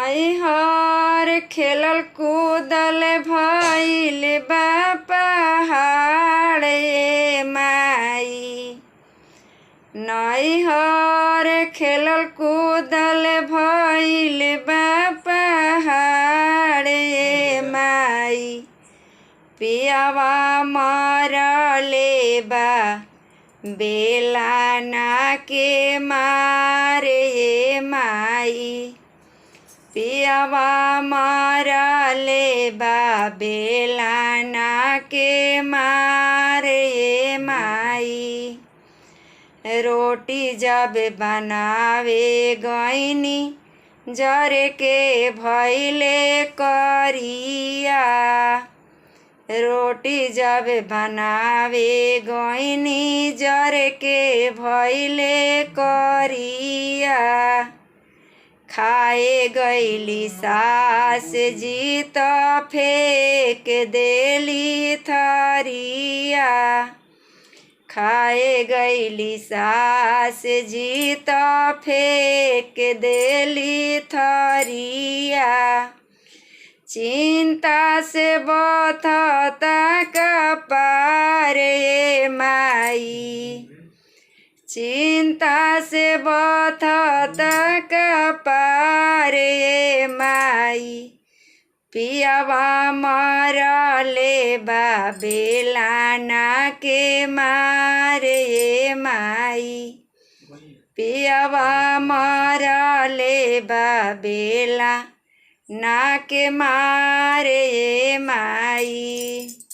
नैहर खेलल कूदल भइल बा पहाड़ माई। नैहर खेलल कूदल भइल बा पहाड़ माई। पियावा मरले बा बेलाना के मारे माई। पियावा मरले बा बेलाना के मारे माई। रोटी जब बनावे गईनी जरे के भइले करिया। रोटी जब बनावे गईनी जरे के भइले करिया। खाए गईली सास जी त फेंक देली थरिया। खाए गईली सास जी त फेंक देली थरिया। चिंता से बथता कपार माई। चिंता से बथता कपार माई। पियावा मरले बा बेलाना के मारे माई। पियावा मरले बा बेलाना के मारे माई।